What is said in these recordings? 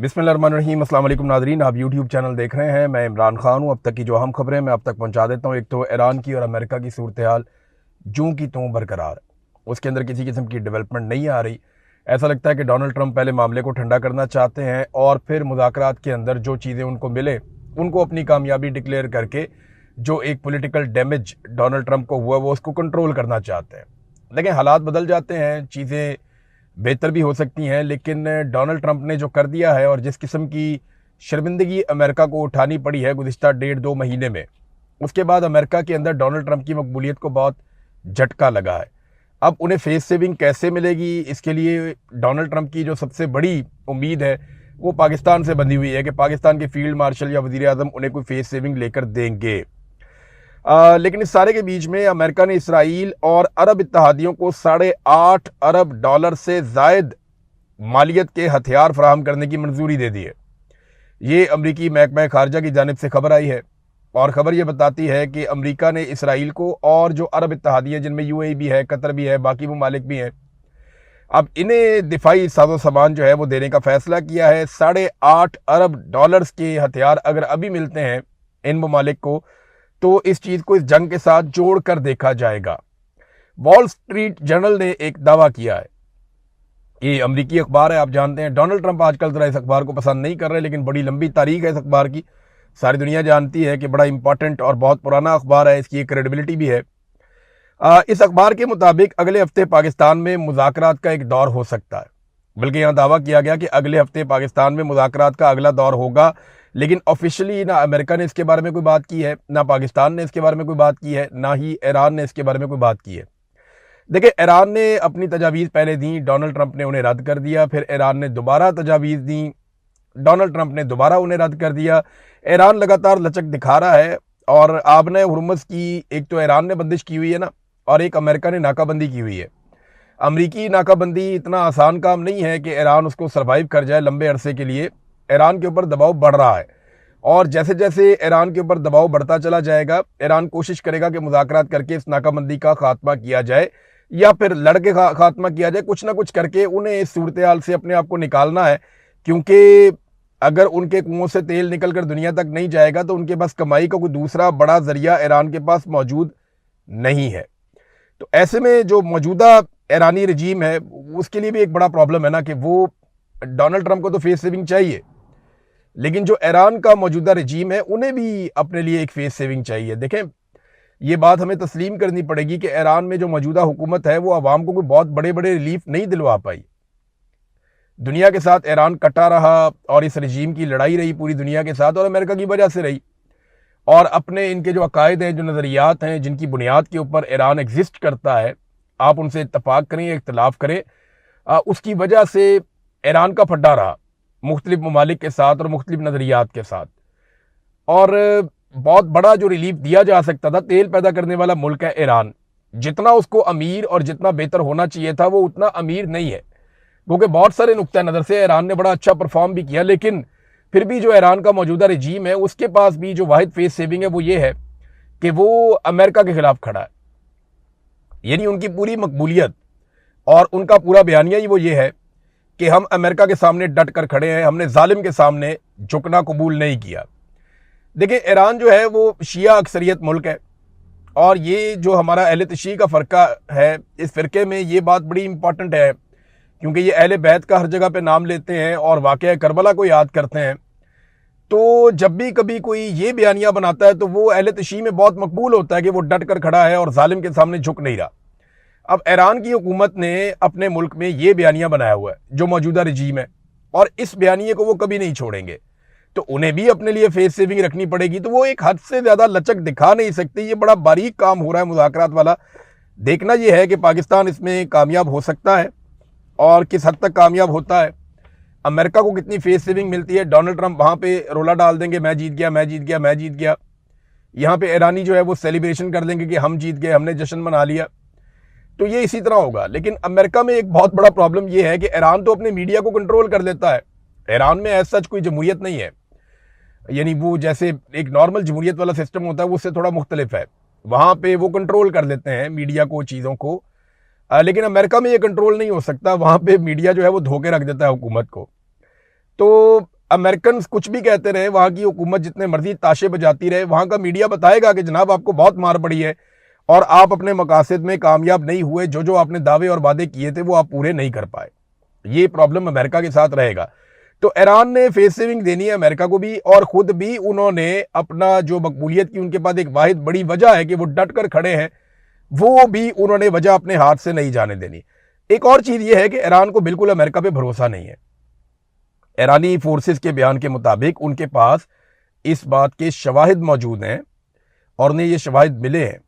बिस्मिल्लाहिर्रहमानिर्रहीम। अस्सलाम वालेकुम नाज़रीन, आप यूट्यूब चैनल देख रहे हैं। मैं इमरान खान हूँ। अब तक की जो अहम खबरें मैं अब तक पहुँचा देता हूँ। एक तो ईरान की और अमेरिका की सूरत हाल जूं की त्यों बरकरार है, उसके अंदर किसी किस्म की डेवलपमेंट नहीं आ रही। ऐसा लगता है कि डोनाल्ड ट्रंप पहले मामले को ठंडा करना चाहते हैं और फिर मुज़ाकरात के अंदर जो चीज़ें उनको मिले उनको अपनी कामयाबी डिक्लेयर करके जो एक पॉलिटिकल डैमेज डोनाल्ड ट्रंप को हुआ वो उसको कंट्रोल करना चाहते हैं। लेकिन हालात बदल जाते हैं, चीज़ें बेहतर भी हो सकती हैं, लेकिन डोनाल्ड ट्रंप ने जो कर दिया है और जिस किस्म की शर्मिंदगी अमेरिका को उठानी पड़ी है गुज़िश्ता 1.5-2 महीने में, उसके बाद अमेरिका के अंदर डोनाल्ड ट्रंप की मकबूलियत को बहुत झटका लगा है। अब उन्हें फेस सेविंग कैसे मिलेगी, इसके लिए डोनाल्ड ट्रंप की जो सबसे बड़ी उम्मीद है वो पाकिस्तान से बंधी हुई है कि पाकिस्तान के फील्ड मार्शल या वज़ीर आज़म उन्हें कोई फेस सेविंग लेकर देंगे। लेकिन इस सारे के बीच में अमेरिका ने इसराइल और अरब इत्तहादियों को $8.5 अरब से ज़ायद मालियत के हथियार फराहम करने की मंजूरी दे दी है। ये अमरीकी महकमा खारजा की जानिब से खबर आई है और ख़बर ये बताती है कि अमरीका ने इसराइल को और जो अरब इत्तहादी है, जिनमें यूएई भी है, कतर भी है, बाकी ममालिक भी हैं, अब इन्हें दिफाई साजो सामान जो है वो देने का फैसला किया है। $8.5 अरब के हथियार अगर अभी मिलते हैं इन ममालिक को तो इस चीज़ को इस जंग के साथ जोड़ कर देखा जाएगा। वॉल स्ट्रीट जर्नल ने एक दावा किया है, ये अमरीकी अखबार है, आप जानते हैं डोनाल्ड ट्रंप आजकल ज़रा इस अखबार को पसंद नहीं कर रहे, लेकिन बड़ी लंबी तारीख है इस अखबार की, सारी दुनिया जानती है कि बड़ा इंपॉर्टेंट और बहुत पुराना अखबार है, इसकी एक क्रेडिबिलिटी भी है। इस अखबार के मुताबिक अगले हफ्ते पाकिस्तान में मुज़ाकरात का एक दौर हो सकता है। बल्कि यहाँ दावा किया गया कि अगले हफ्ते पाकिस्तान में मुज़ाकरात का अगला दौर होगा, लेकिन ऑफिशियली ना अमेरिका ने इसके बारे में कोई बात की है, ना पाकिस्तान ने इसके बारे में कोई बात की है, ना ही ईरान ने इसके बारे में कोई बात की है। देखिए, ईरान ने अपनी तजावीज़ पहले दी, डोनाल्ड ट्रंप ने उन्हें रद्द कर दिया, फिर ईरान ने दोबारा तजावीज़ दी, डोनाल्ड ट्रंप ने दोबारा उन्हें रद्द कर दिया। ईरान लगातार लचक दिखा रहा है और आबने हुर्मुज़ की एक तो ईरान ने बंदिश की हुई है ना, और एक अमेरिका ने नाकाबंदी की हुई है। अमरीकी नाकाबंदी इतना आसान काम नहीं है कि ईरान उसको सर्वाइव कर जाए लंबे अरसे के लिए। ईरान के ऊपर दबाव बढ़ रहा है और जैसे जैसे ईरान के ऊपर दबाव बढ़ता चला जाएगा, ईरान कोशिश करेगा कि मुज़ाकरात करके इस नाकाबंदी का खात्मा किया जाए या फिर लड़के खात्मा किया जाए। कुछ ना कुछ करके उन्हें इस सूरत हाल से अपने आप को निकालना है, क्योंकि अगर उनके कुओं से तेल निकल कर दुनिया तक नहीं जाएगा तो उनके पास कमाई का कोई दूसरा बड़ा जरिया ईरान के पास मौजूद नहीं है। तो ऐसे में जो मौजूदा ईरानी रजीम है उसके लिए भी एक बड़ा प्रॉब्लम है ना कि वो डोनाल्ड ट्रंप को तो फेस सेविंग चाहिए, लेकिन जो ईरान का मौजूदा रजीम है उन्हें भी अपने लिए एक फेस सेविंग चाहिए। देखें, ये बात हमें तस्लीम करनी पड़ेगी कि ईरान में जो मौजूदा हुकूमत है वो आवाम को कोई बहुत बड़े बड़े रिलीफ नहीं दिलवा पाई। दुनिया के साथ ईरान कटा रहा और इस रजीम की लड़ाई रही पूरी दुनिया के साथ और अमेरिका की वजह से रही। और अपने इनके जो अकायद हैं, जो नज़रियात हैं, जिनकी बुनियाद के ऊपर ईरान एग्जिस्ट करता है, आप उनसे इत्तफाक करें या इख्तलाफ करें, उसकी वजह से ईरान का फड्डा रहा मुख्तलिफ ममालिक के साथ और मुख्तलिफ नज़रियात के साथ। और बहुत बड़ा जो रिलीफ दिया जा सकता था, तेल पैदा करने वाला मुल्क है ईरान, जितना उसको अमीर और जितना बेहतर होना चाहिए था वो उतना अमीर नहीं है, क्योंकि बहुत सारे नुक्ता नज़र से ईरान ने बड़ा अच्छा परफॉर्म भी किया, लेकिन फिर भी जो ईरान का मौजूदा रजीम है उसके पास भी जो वाहिद फेस सेविंग है वो ये है कि वो अमेरिका के खिलाफ खड़ा है। यानी उनकी पूरी मकबूलियत और उनका पूरा बयानिया ही वो ये है कि हम अमेरिका के सामने डट कर खड़े हैं, हमने जालिम के सामने झुकना कबूल नहीं किया। देखिए, ईरान जो है वो शिया अक्सरियत मुल्क है और ये जो हमारा अहले तशी का फ़िरका है, इस फ़िरके में ये बात बड़ी इंपॉर्टेंट है, क्योंकि ये अहले बैत का हर जगह पे नाम लेते हैं और वाक़या करबला को याद करते हैं। तो जब भी कभी कोई ये बयानिया बनाता है तो वो अहले तशी में बहुत मकबूल होता है कि वो डट कर खड़ा है और जालिम के सामने झुक नहीं रहा। अब ईरान की हुकूमत ने अपने मुल्क में ये बयानिया बनाया हुआ है जो मौजूदा रजीम है, और इस बयानिए को वो कभी नहीं छोड़ेंगे, तो उन्हें भी अपने लिए फेस सेविंग रखनी पड़ेगी। तो वो एक हद से ज़्यादा लचक दिखा नहीं सकती। ये बड़ा बारीक काम हो रहा है मुज़ाकरात वाला। देखना ये है कि पाकिस्तान इसमें कामयाब हो सकता है और किस हद तक कामयाब होता है, अमेरिका को कितनी फेस सेविंग मिलती है। डोनाल्ड ट्रंप वहाँ पे रोला डाल देंगे, मैं जीत गया, मैं जीत गया, मैं जीत गया। यहाँ पे ईरानी जो है वो सेलिब्रेशन कर देंगे कि हम जीत गए, हमने जश्न मना लिया। तो ये इसी तरह होगा। लेकिन अमेरिका में एक बहुत बड़ा प्रॉब्लम ये है कि ईरान तो अपने मीडिया को कंट्रोल कर लेता है। ईरान में ऐसा सच कोई जमहूरियत नहीं है, यानी वो जैसे एक नॉर्मल जमहूरियत वाला सिस्टम होता है वो उससे थोड़ा मुख्तलिफ है। वहाँ पे वो कंट्रोल कर लेते हैं मीडिया को, चीज़ों को, लेकिन अमेरिका में ये कंट्रोल नहीं हो सकता। वहाँ पे मीडिया जो है वो धोखे रख देता है हुकूमत को। तो अमेरिकन कुछ भी कहते रहे, वहाँ की हुकूमत जितने मर्जी ताशे बजाती रहे, वहाँ का मीडिया बताएगा कि जनाब आपको बहुत मार पड़ी है और आप अपने मकासद में कामयाब नहीं हुए, जो जो आपने दावे और वादे किए थे वो आप पूरे नहीं कर पाए। ये प्रॉब्लम अमेरिका के साथ रहेगा। तो ईरान ने फेस सेविंग देनी है अमेरिका को भी, और खुद भी उन्होंने अपना जो मकबूलियत की उनके पास एक वाहिद बड़ी वजह है कि वो डट कर खड़े हैं, वो भी उन्होंने वजह अपने हाथ से नहीं जाने देनी। एक और चीज ये है कि ईरान को बिल्कुल अमेरिका पे भरोसा नहीं है। ईरानी फोर्सेस के बयान के मुताबिक उनके पास इस बात के शवाहिद मौजूद हैं और उन्हें ये शवाहिद मिले हैं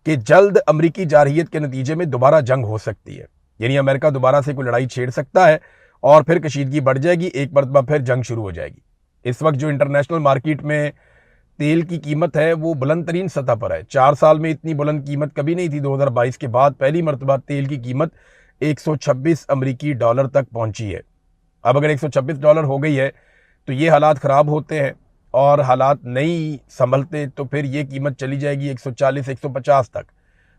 कि जल्द अमरीकी जारहियत के नतीजे में दोबारा जंग हो सकती है, यानी अमेरिका दोबारा से कोई लड़ाई छेड़ सकता है और फिर कशीदगी बढ़ जाएगी, एक मरतबा फिर जंग शुरू हो जाएगी। इस वक्त जो इंटरनेशनल मार्केट में तेल की कीमत है वो बुलंद तरीन सतह पर है। 4 साल में इतनी बुलंद कीमत कभी नहीं थी। 2022 के बाद पहली मरतबा तेल की कीमत 126 अमरीकी डॉलर तक पहुंची है। अब अगर 126 डॉलर हो गई है तो ये हालात ख़राब होते हैं और हालात नहीं संभलते तो फिर ये कीमत चली जाएगी 140-150 तक,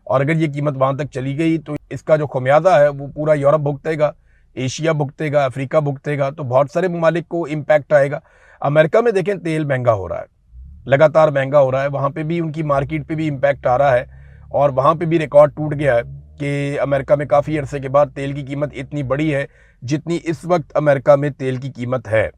और अगर ये कीमत वहाँ तक चली गई तो इसका जो खमियाजा है वो पूरा यूरोप भुगतेगा, एशिया भुगतेगा, अफ्रीका भुगतेगा, तो बहुत सारे ममालिक को इम्पैक्ट आएगा। अमेरिका में देखें तेल महंगा हो रहा है, लगातार महंगा हो रहा है, वहाँ पे भी उनकी मार्केट पे भी इम्पैक्ट आ रहा है और वहाँ पे भी रिकॉर्ड टूट गया है कि अमेरिका में काफ़ी अरसे के बाद तेल की कीमत इतनी बड़ी है जितनी इस वक्त अमेरिका में तेल की कीमत है।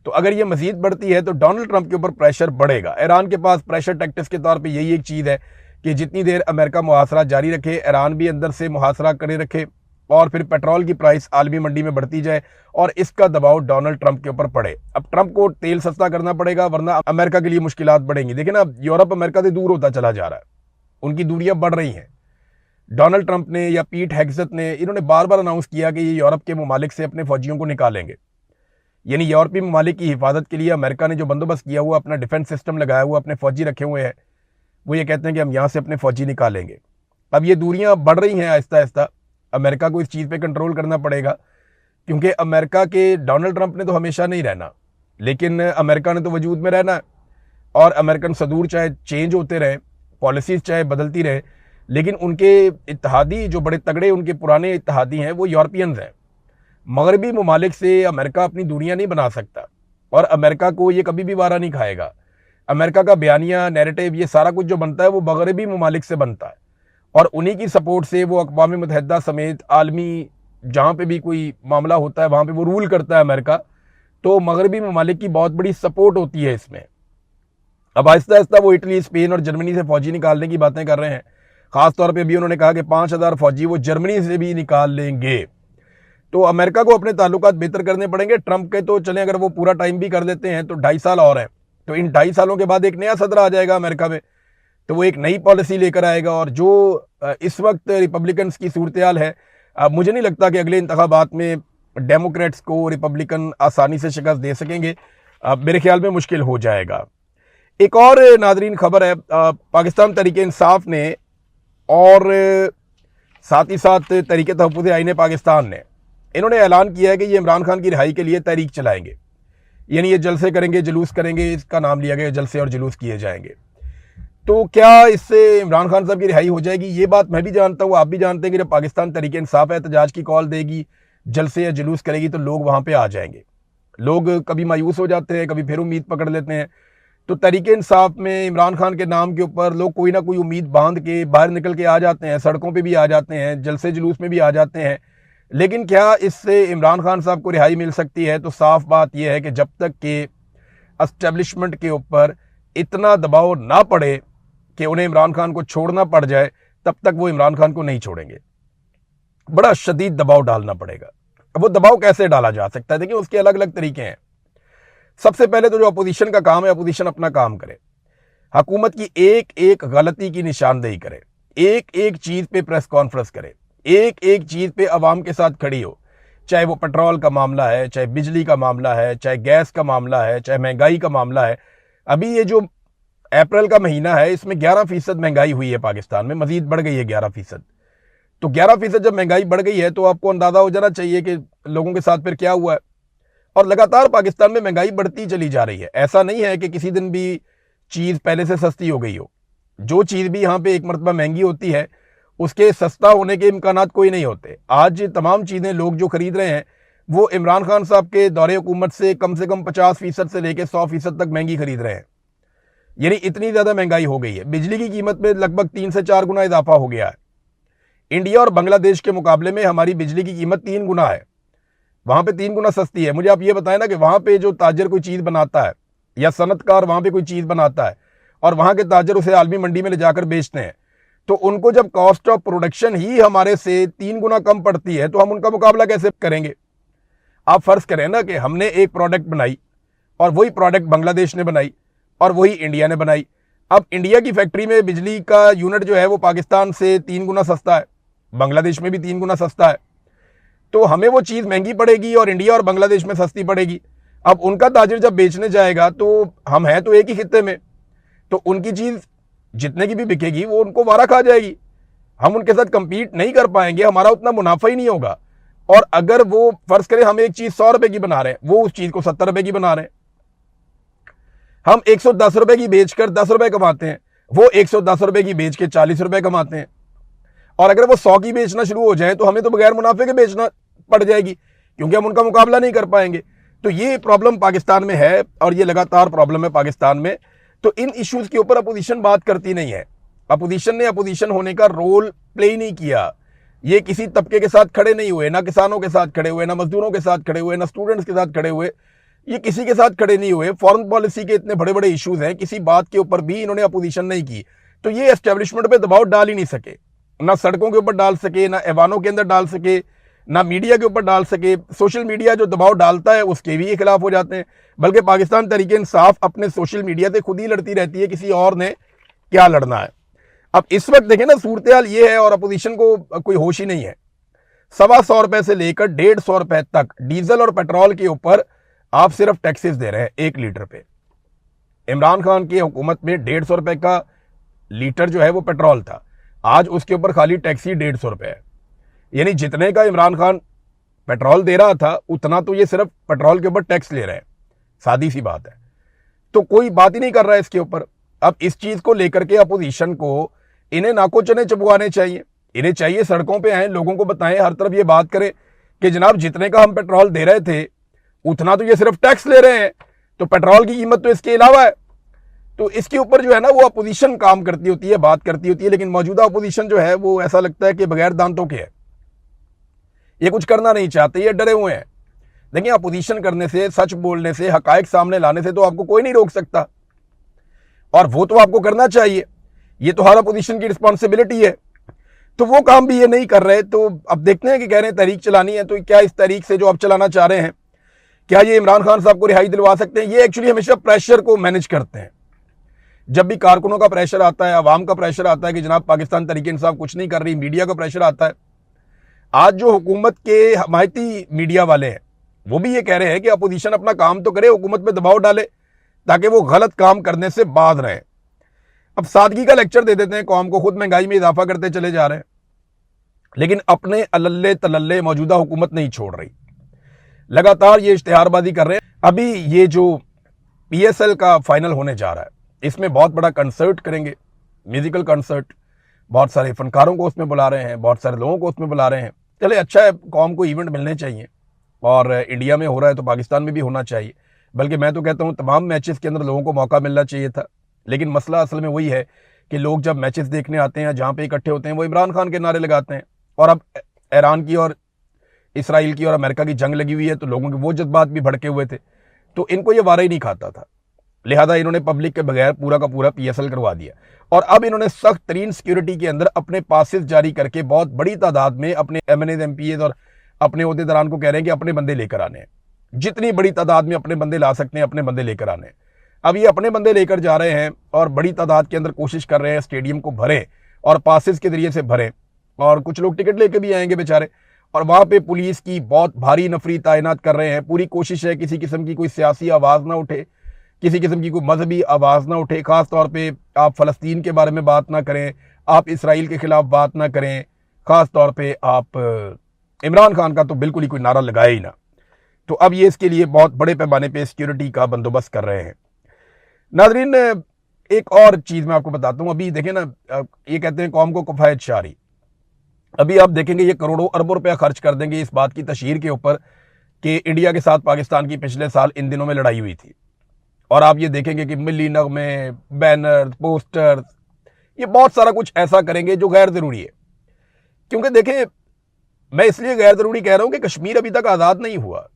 तो अगर ये मजीद बढ़ती है तो डोनाल्ड ट्रंप के ऊपर प्रेशर बढ़ेगा। ईरान के पास प्रेशर टैक्टिक्स के तौर पे यही एक चीज़ है कि जितनी देर अमेरिका मुहासरा जारी रखे, ईरान भी अंदर से मुहासरा करे रखे और फिर पेट्रोल की प्राइस आलमी मंडी में बढ़ती जाए और इसका दबाव डोनाल्ड ट्रंप के ऊपर पड़े। अब ट्रंप को तेल सस्ता करना पड़ेगा वरना अमेरिका के लिए मुश्किलात बढ़ेंगी। देखिए ना, यूरोप अमेरिका से दूर होता चला जा रहा है, उनकी दूरियां बढ़ रही हैं। डोनाल्ड ट्रंप ने या पीट हेग्सेथ ने, इन्होंने बार बार अनाउंस किया कि ये यूरोप के ममालिक से अपने फौजियों को निकालेंगे, यानी यूरोपीय ममालिक की हिफाजत के लिए अमेरिका ने जो बंदोबस्त किया हुआ, अपना डिफेंस सिस्टम लगाया हुआ, अपने फौजी रखे हुए हैं, वो ये कहते हैं कि हम यहाँ से अपने फौजी निकालेंगे। अब ये दूरियां बढ़ रही हैं आहिस्ता आहिस्ता, अमेरिका को इस चीज़ पे कंट्रोल करना पड़ेगा क्योंकि अमेरिका के डोनाल्ड ट्रंप ने तो हमेशा नहीं रहना, लेकिन अमेरिका ने तो वजूद में रहना है और अमेरिकन सदूर चाहे चेंज होते रहे, पॉलिसीज चाहे बदलती रहे, लेकिन उनके इत्तेहादी जो बड़े तगड़े उनके पुराने इत्तेहादी हैं वो यूरोपियंस हैं। मगरबी ममालिक से अमेरिका अपनी दूरियां नहीं बना सकता और अमेरिका को ये कभी भी वारा नहीं खाएगा। अमेरिका का बयानिया, नैरेटिव, ये सारा कुछ जो बनता है वो मगरबी ममालिक से बनता है और उन्हीं की सपोर्ट से वो अक़वाम मुत्तहिदा समेत आलमी जहाँ पे भी कोई मामला होता है वहाँ पे वो रूल करता है अमेरिका। तो मगरबी ममालिक की बहुत बड़ी सपोर्ट होती है इसमें। अब आहिस्ता आहिस्ता वो इटली, स्पेन और जर्मनी से फौजी निकालने की बातें कर रहे हैं। ख़ासतौर पर अभी उन्होंने कहा कि 5000 फौजी वो जर्मनी से भी निकाल लेंगे। तो अमेरिका को अपने ताल्लुकात बेहतर करने पड़ेंगे। ट्रंप के तो चलें, अगर वो पूरा टाइम भी कर देते हैं तो 2.5 साल और हैं, तो इन 2.5 सालों के बाद एक नया सदर आ जाएगा अमेरिका में, तो वो एक नई पॉलिसी लेकर आएगा। और जो इस वक्त रिपब्लिकन्स की सूरत हाल है, मुझे नहीं लगता कि अगले इंतखाबात में डेमोक्रेट्स को रिपब्लिकन आसानी से शिकस्त दे सकेंगे। मेरे ख्याल में मुश्किल हो जाएगा। एक और नादरीन खबर है, पाकिस्तान तहरीक इंसाफ ने और साथ ही साथ तहरीक तहफ़्फ़ुज़ आईन पाकिस्तान ने, इन्होंने ऐलान किया है कि ये इमरान खान की रिहाई के लिए तहरीक चलाएंगे, यानी ये जलसे करेंगे, जुलूस करेंगे, इसका नाम लिया गया, जलसे और जुलूस किए जाएंगे। तो क्या इससे इमरान खान साहब की रिहाई हो जाएगी? ये बात मैं भी जानता हूँ, आप भी जानते हैं कि जब पाकिस्तान तहरीक इंसाफ एहतजाज की कॉल देगी, जलसे या जुलूस करेगी तो लोग वहाँ पे आ जाएंगे। लोग कभी मायूस हो जाते हैं, कभी फिर उम्मीद पकड़ लेते हैं। तो तहरीक इंसाफ में इमरान खान के नाम के ऊपर लोग कोई ना कोई उम्मीद बांध के बाहर निकल के आ जाते हैं, सड़कों पर भी आ जाते हैं, जलसे जुलूस में भी आ जाते हैं। लेकिन क्या इससे इमरान खान साहब को रिहाई मिल सकती है? तो साफ बात यह है कि जब तक के एस्टेब्लिशमेंट के ऊपर इतना दबाव ना पड़े कि उन्हें इमरान खान को छोड़ना पड़ जाए, तब तक वो इमरान खान को नहीं छोड़ेंगे। बड़ा शदीद दबाव डालना पड़ेगा। अब वो दबाव कैसे डाला जा सकता है? देखिए, उसके अलग अलग तरीके हैं। सबसे पहले तो जो अपोजिशन का काम है, अपोजिशन अपना काम करे, हुकूमत की एक एक गलती की निशानदेही करे, एक एक चीज पे प्रेस कॉन्फ्रेंस करे, एक एक चीज पे अवाम के साथ खड़ी हो, चाहे वो पेट्रोल का मामला है, चाहे बिजली का मामला है, चाहे गैस का मामला है, चाहे महंगाई का मामला है। अभी ये जो अप्रैल का महीना है, इसमें 11% महंगाई हुई है पाकिस्तान में, मजीद बढ़ गई है 11%। तो 11% जब महंगाई बढ़ गई है तो आपको अंदाजा हो जाना चाहिए कि लोगों के साथ फिर क्या हुआ है। और लगातार पाकिस्तान में महंगाई बढ़ती चली जा रही है। ऐसा नहीं है कि किसी दिन भी चीज़ पहले से सस्ती हो गई हो। जो चीज़ भी यहाँ पे एक मरतबा महंगी होती है, उसके सस्ता होने के इम्कानात कोई नहीं होते। आज तमाम चीज़ें लोग जो खरीद रहे हैं वो इमरान खान साहब के दौरे हुकूमत से कम 50% से लेकर 100% तक महंगी खरीद रहे हैं। यानी इतनी ज़्यादा महंगाई हो गई है। बिजली की कीमत में लगभग 3 से 4 गुना इजाफा हो गया है। इंडिया और बांग्लादेश के मुकाबले में हमारी बिजली की कीमत 3 गुना है, वहाँ पे 3 गुना सस्ती है। मुझे आप ये बताएं ना कि वहाँ पे जो ताजर कोई चीज़ बनाता है या सनतकार वहाँ पे कोई चीज़ बनाता है और वहाँ के ताजर उसे आलमी मंडी में ले जाकर बेचते हैं, तो उनको जब कॉस्ट ऑफ प्रोडक्शन ही हमारे से 3 गुना कम पड़ती है तो हम उनका मुकाबला कैसे करेंगे। आप फर्ज करें ना कि हमने एक प्रोडक्ट बनाई और वही प्रोडक्ट बांग्लादेश ने बनाई और वही इंडिया ने बनाई। अब इंडिया की फैक्ट्री में बिजली का यूनिट जो है वो पाकिस्तान से 3 गुना सस्ता है, बांग्लादेश में भी 3 गुना सस्ता है, तो हमें वो चीज़ महंगी पड़ेगी और इंडिया और बांग्लादेश में सस्ती पड़ेगी। अब उनका ताजिर जब बेचने जाएगा तो हम हैं तो एक ही खित्ते में, तो उनकी चीज़ जितने की भी बिकेगी वो उनको वारा खा जाएगी। हम उनके साथ कंपीट नहीं कर पाएंगे, हमारा उतना मुनाफा ही नहीं होगा। और अगर वो फर्ज करें हम एक चीज़ 100 रुपए की बना रहे हैं, वो उस चीज़ को 70 रुपए की बना रहे हैं, हम 110 रुपए की बेचकर 10 रुपए कमाते हैं, वो 110 रुपए की बेच के 40 रुपए कमाते हैं। और अगर वो 100 की बेचना शुरू हो जाए तो हमें तो बगैर मुनाफे के बेचना पड़ जाएगी, क्योंकि हम उनका मुकाबला नहीं कर पाएंगे। तो ये प्रॉब्लम पाकिस्तान में है और ये लगातार प्रॉब्लम है पाकिस्तान में। तो इन इश्यूज के ऊपर अपोजिशन बात करती नहीं है। अपोजिशन ने अपोजिशन होने का रोल प्ले ही नहीं किया। ये किसी तबके के साथ खड़े नहीं हुए, ना किसानों के साथ खड़े हुए, ना मजदूरों के साथ खड़े हुए, ना स्टूडेंट्स के साथ खड़े हुए, ये किसी के साथ खड़े नहीं हुए। फॉरेन पॉलिसी के इतने बड़े बड़े इश्यूज हैं, किसी बात के ऊपर भी इन्होंने अपोजिशन नहीं की। तो ये एस्टेब्लिशमेंट पे दबाव डाल ही नहीं सके, ना सड़कों के ऊपर डाल सके, ना ऐवानों के अंदर डाल सके, ना मीडिया के ऊपर डाल सके। सोशल मीडिया जो दबाव डालता है उसके भी ये खिलाफ हो जाते हैं। बल्कि पाकिस्तान तहरीक इंसाफ अपने सोशल मीडिया से खुद ही लड़ती रहती है, किसी और ने क्या लड़ना है। अब इस वक्त देखें ना, सूरत हाल ये है और अपोजिशन को कोई होश ही नहीं है। 125 रुपए से लेकर 150 रुपए तक डीजल और पेट्रोल के ऊपर आप सिर्फ टैक्सेस दे रहे हैं 1 लीटर पे। इमरान खान की हुकूमत में 150 रुपए का लीटर जो है वो पेट्रोल था, आज उसके ऊपर खाली टैक्स ही 150 रुपए है। यानी जितने का इमरान खान पेट्रोल दे रहा था उतना तो ये सिर्फ पेट्रोल के ऊपर टैक्स ले रहे हैं। सादी सी बात है। तो कोई बात ही नहीं कर रहा है इसके ऊपर। अब इस चीज को लेकर के अपोजिशन को इन्हें नाको चने चबवाने चाहिए। इन्हें चाहिए सड़कों पे आए, लोगों को बताएं, हर तरफ ये बात करें कि जनाब जितने का हम पेट्रोल दे रहे थे उतना तो ये सिर्फ टैक्स ले रहे हैं, तो पेट्रोल की कीमत तो इसके अलावा है। तो इसके ऊपर जो है ना वो अपोजिशन काम करती होती है, बात करती होती है, लेकिन मौजूदा अपोजिशन जो है वो ऐसा लगता है कि बगैर दांतों के है, ये कुछ करना नहीं चाहते, ये डरे हुए हैं। देखिए, अपोजिशन करने से, सच बोलने से, हकायक सामने लाने से तो आपको कोई नहीं रोक सकता, और वो तो आपको करना चाहिए। ये तो हर अपोजिशन की रिस्पॉन्सिबिलिटी है। तो वो काम भी ये नहीं कर रहे। तो अब देखते हैं कि कह रहे हैं तहरीक चलानी है, तो क्या इस तहरीक से जो आप चलाना चाह रहे हैं, क्या ये इमरान खान साहब को रिहाई दिलवा सकते हैं? ये एक्चुअली हमेशा प्रेशर को मैनेज करते हैं। जब भी कारकुनों का प्रेशर आता है, अवाम का प्रेशर आता है कि जनाब पाकिस्तान तहरीक इंसाफ कुछ नहीं कर रही, मीडिया का प्रेशर आता है। आज जो हुकूमत के हमायती मीडिया वाले हैं वो भी ये कह रहे हैं कि अपोजिशन अपना काम तो करे, हुकूमत पे दबाव डाले ताकि वो गलत काम करने से बाज रहे। अब सादगी का लेक्चर दे देते हैं कौम को, खुद महंगाई में इजाफा करते चले जा रहे हैं, लेकिन अपने अलल्ले तलल्ले मौजूदा हुकूमत नहीं छोड़ रही। लगातार ये इश्तिहारबाजी कर रहे हैं। अभी ये जो PSL का फाइनल होने जा रहा है, इसमें बहुत बड़ा कंसर्ट करेंगे, म्यूजिकल कंसर्ट, बहुत सारे फनकारों को उसमें बुला रहे हैं, बहुत सारे लोगों को उसमें बुला रहे हैं। चले, अच्छा है, कौम को इवेंट मिलने चाहिए, और इंडिया में हो रहा है तो पाकिस्तान में भी होना चाहिए। बल्कि मैं तो कहता हूँ तमाम मैचेस के अंदर लोगों को मौका मिलना चाहिए था। लेकिन मसला असल में वही है कि लोग जब मैचेस देखने आते हैं, जहाँ पे इकट्ठे होते हैं, वो इमरान खान के नारे लगाते हैं। और अब ईरान की और इसराइल की और अमेरिका की जंग लगी हुई है, तो लोगों के वो जज्बात भी भड़के हुए थे, तो इनको ये वारा ही नहीं खाता था। लिहाजा इन्होंने पब्लिक के बगैर पूरा का पूरा PSL करवा दिया। और अब इन्होंने सख्त तरीन सिक्योरिटी के अंदर अपने पासेस जारी करके बहुत बड़ी तादाद में अपने MNAs MPAs और अपने ओहदेदारान को कह रहे हैं कि अपने बंदे लेकर आने हैं। जितनी बड़ी तादाद में अपने बंदे ला सकते हैं, अपने बंदे लेकर आने हैं। अब ये अपने बंदे लेकर जा रहे हैं और बड़ी तादाद के अंदर कोशिश कर रहे हैं स्टेडियम को भरें और पासेस के जरिए से भरें, और कुछ लोग टिकट लेके भी आएंगे बेचारे। और वहाँ पे पुलिस की बहुत भारी नफरी तैनात कर रहे हैं। पूरी कोशिश है किसी किस्म की कोई सियासी आवाज़ ना उठे, किसी किस्म की कोई मजहबी आवाज़ ना उठे। ख़ास तौर पे आप फ़लस्तीन के बारे में बात ना करें, आप इसराइल के ख़िलाफ़ बात ना करें, ख़ास तौर पे आप इमरान खान का तो बिल्कुल ही कोई नारा लगाए ही ना। तो अब ये इसके लिए बहुत बड़े पैमाने पे सिक्योरिटी का बंदोबस्त कर रहे हैं। नाज़रीन, एक और चीज़ मैं आपको बताता हूँ। अभी देखें ना, ये कहते हैं कौम को किफ़ायत शारी। अभी आप देखेंगे ये करोड़ों अरबों रुपया खर्च कर देंगे इस बात की तशहीर के ऊपर कि इंडिया के साथ पाकिस्तान की पिछले साल इन दिनों में लड़ाई हुई थी, और आप ये देखेंगे कि मिली नगमे, बैनर, पोस्टर, ये बहुत सारा कुछ ऐसा करेंगे जो गैर ज़रूरी है। क्योंकि देखें, मैं इसलिए गैर ज़रूरी कह रहा हूं कि कश्मीर अभी तक आज़ाद नहीं हुआ।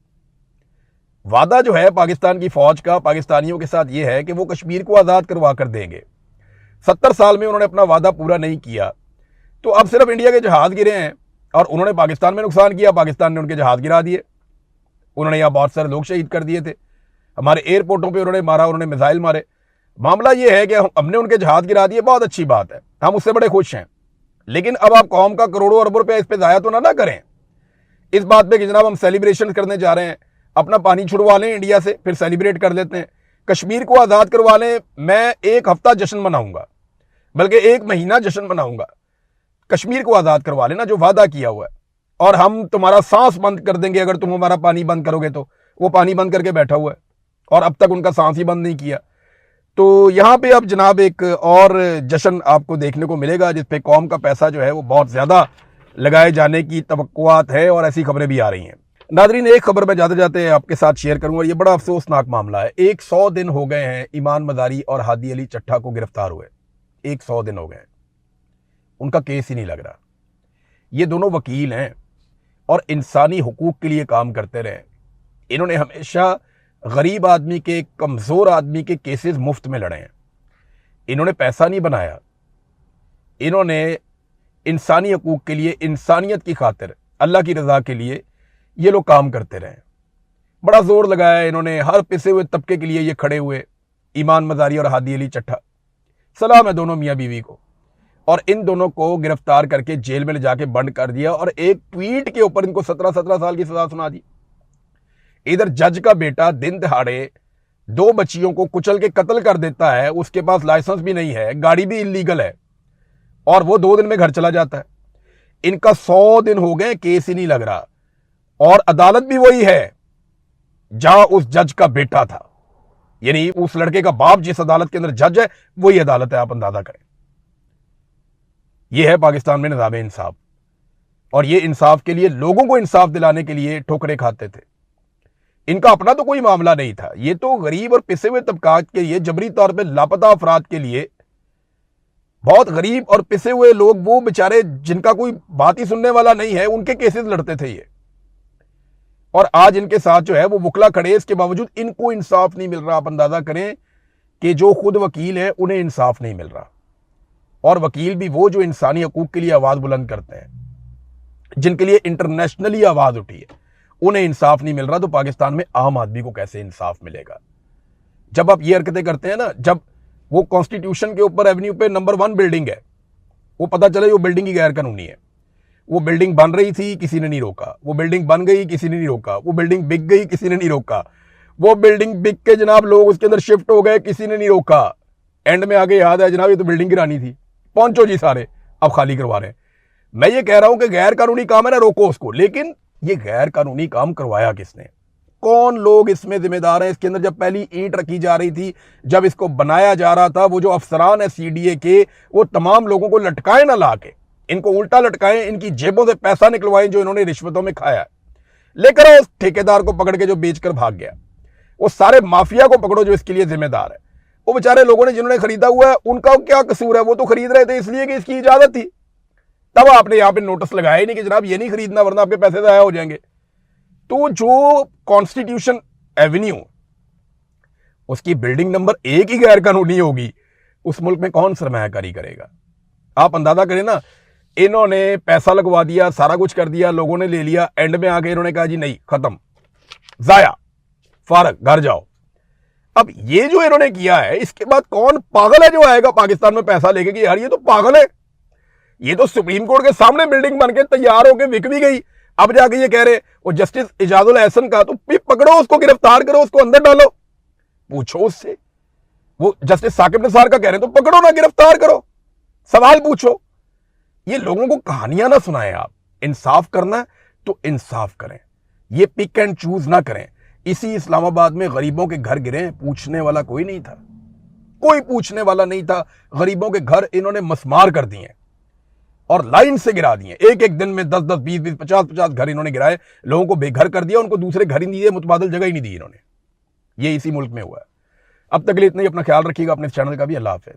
वादा जो है पाकिस्तान की फौज का पाकिस्तानियों के साथ ये है कि वो कश्मीर को आज़ाद करवा कर देंगे। 70 साल में उन्होंने अपना वादा पूरा नहीं किया, तो अब सिर्फ इंडिया के जहाज़ गिरे हैं और उन्होंने पाकिस्तान में नुकसान किया, पाकिस्तान ने उनके जहाज़ गिरा दिए। उन्होंने यहाँ बहुत सारे लोग शहीद कर दिए थे, हमारे एयरपोर्टों पे उन्होंने मारा, उन्होंने मिसाइल मारे। मामला ये है कि हमने उनके जहाज़ गिरा दिए, बहुत अच्छी बात है, हम उससे बड़े खुश हैं, लेकिन अब आप कौम का करोड़ों अरबों रुपया इस पर ज़ाया तो ना करें इस बात पे कि जनाब हम सेलिब्रेशन करने जा रहे हैं, अपना पानी छुड़वा लें इंडिया से, फिर सेलिब्रेट कर लेते हैं। कश्मीर को आज़ाद करवा लें, मैं 1 हफ्ता जश्न मनाऊंगा, बल्कि 1 महीना जश्न मनाऊंगा। कश्मीर को आज़ाद करवा लेना जो वादा किया हुआ है, और हम तुम्हारा सांस बंद कर देंगे अगर तुम हमारा पानी बंद करोगे। तो वो पानी बंद करके बैठा हुआ है और अब तक उनका सांस ही बंद नहीं किया। तो यहाँ पे अब जनाब एक और जश्न आपको देखने को मिलेगा जिस पे कौम का पैसा जो है वो बहुत ज़्यादा लगाए जाने की तवक्कुआत है, और ऐसी खबरें भी आ रही हैं। नादरीन, एक खबर मैं जाते जाते आपके साथ शेयर करूंगा, ये बड़ा अफसोसनाक मामला है। 100 दिन हो गए हैं ईमान मदारी और हादी अली चट्ठा को गिरफ्तार हुए, 100 दिन हो गए, उनका केस ही नहीं लग रहा। ये दोनों वकील हैं और इंसानी हुकूक के लिए काम करते रहे। इन्होंने हमेशा गरीब आदमी के, कमज़ोर आदमी के केसेस मुफ्त में लड़े हैं। इन्होंने पैसा नहीं बनाया, इन्होंने इंसानी हकूक के लिए, इंसानियत की खातिर, अल्लाह की रज़ा के लिए ये लोग काम करते रहे। बड़ा जोर लगाया इन्होंने, हर पिसे हुए तबके के लिए ये खड़े हुए, ईमान मज़ारी और हादी अली चट्ठा। सलाम है दोनों मियाँ बीवी को। और इन दोनों को गिरफ्तार करके जेल में ले जाके बंद कर दिया, और एक ट्वीट के ऊपर इनको 17 साल की सजा सुना दी। इधर जज का बेटा दिन दिहाड़े 2 बच्चियों को कुचल के कत्ल कर देता है, उसके पास लाइसेंस भी नहीं है, गाड़ी भी इलीगल है, और वो 2 दिन में घर चला जाता है। इनका 100 दिन हो गए, केस ही नहीं लग रहा, और अदालत भी वही है जहां उस जज का बेटा था, यानी उस लड़के का बाप जिस अदालत के अंदर जज है वही अदालत है। आप अंदाजा करें, यह है पाकिस्तान में निज़ाम इंसाफ, और ये इंसाफ के लिए, लोगों को इंसाफ दिलाने के लिए ठोकरें खाते थे। इनका अपना तो कोई मामला नहीं था, ये तो गरीब और पिसे हुए तबकात के लिए, जबरी तौर पर लापता अफराद के लिए, बहुत गरीब और पिसे हुए लोग, वो बेचारे जिनका कोई बात ही सुनने वाला नहीं है, उनके केसेस लड़ते थे ये। और आज इनके साथ जो है वो वकला खड़े, इसके बावजूद इनको इंसाफ नहीं मिल रहा। आप अंदाजा करें कि जो खुद वकील है उन्हें इंसाफ नहीं मिल रहा, और वकील भी वो जो इंसानी हकूक के लिए आवाज बुलंद करते हैं, जिनके लिए इंटरनेशनली आवाज उठी है, उन्हें इंसाफ नहीं मिल रहा। तो पाकिस्तान में आम आदमी को कैसे इंसाफ मिलेगा? जब आप ये हरकतें करते हैं ना, जब वो कॉन्स्टिट्यूशन के ऊपर एवेन्यू पे नंबर 1 बिल्डिंग है, वो पता चले वो बिल्डिंग ही गैर कानूनी है, वो बिल्डिंग बन रही थी, किसी ने नहीं रोका, वो बिल्डिंग बन गई, किसी ने नहीं रोका, वो बिल्डिंग बिक गई, किसी ने नहीं रोका, वो बिल्डिंग बिक के जनाब लोग उसके अंदर शिफ्ट हो गए, किसी ने नहीं रोका। एंड में आगे याद है जनाब ये तो बिल्डिंग गिरानी थी, पहुंचो जी सारे, अब खाली करवा रहे हैं। मैं ये कह रहा हूं कि गैर कानूनी काम है ना, रोको उसको, लेकिन ये गैर कानूनी काम करवाया किसने? कौन लोग इसमें जिम्मेदार हैं? इसके अंदर जब पहली ईंट रखी जा रही थी, जब इसको बनाया जा रहा था, वो जो अफसरान है सीडीए के, वो तमाम लोगों को लटकाए ना ला के, इनको उल्टा लटकाएं, इनकी जेबों से पैसा निकलवाएं जो इन्होंने रिश्वतों में खाया। लेकर आओ उस ठेकेदार को पकड़ के जो बेचकर भाग गया, वो सारे माफिया को पकड़ो जो इसके लिए जिम्मेदार है। वो बेचारे लोगों ने जिन्होंने खरीदा हुआ है, उनका क्या कसूर है? वो तो खरीद रहे थे इसलिए कि इसकी इजाजत थी, तब आपने यहां पे नोटिस लगाया नहीं कि जनाब ये नहीं खरीदना वरना आपके पैसे जाया हो जाएंगे। तो जो कॉन्स्टिट्यूशन एवेन्यू, उसकी बिल्डिंग नंबर 1 ही गैर कानूनी होगी, उस मुल्क में कौन सरमायाकारी करेगा? आप अंदाजा करें ना, इन्होंने पैसा लगवा दिया, सारा कुछ कर दिया, लोगों ने ले लिया, एंड में आके इन्होंने कहा जी नहीं, खत्म, जाया, फारग, घर जाओ। अब ये जो इन्होंने किया है, इसके बाद कौन पागल है जो आएगा पाकिस्तान में पैसा लेके कि यार ये तो पागल है, ये तो सुप्रीम कोर्ट के सामने बिल्डिंग बन के तैयार होकर बिक भी गई, अब जाके ये कह रहे वो जस्टिस इजाजुल एहसन का, तो पकड़ो उसको, गिरफ्तार करो उसको, अंदर डालो, पूछो उससे। वो जस्टिस साकिब निसार का कह रहे हैं तो पकड़ो ना, गिरफ्तार करो, सवाल पूछो। ये लोगों को कहानियां ना सुनाएं। आप इंसाफ करना है तो इंसाफ करें, ये पिक एंड चूज ना करें। इसी इस्लामाबाद में गरीबों के घर गिरे, पूछने वाला कोई नहीं था, कोई पूछने वाला नहीं था। गरीबों के घर इन्होंने मसमार कर दिए, और लाइन से गिरा दिए। एक एक दिन में 10-10, 20-20, 50-50 घर इन्होंने गिराए, लोगों को बेघर कर दिया, उनको दूसरे घर ही नहीं दिए, मुतबादल जगह ही नहीं दी इन्होंने। ये इसी मुल्क में हुआ है। अब तक के लिए इतना ही। अपना ख्याल रखिएगा, अपने चैनल का भी। अल्लाह हाफिज़।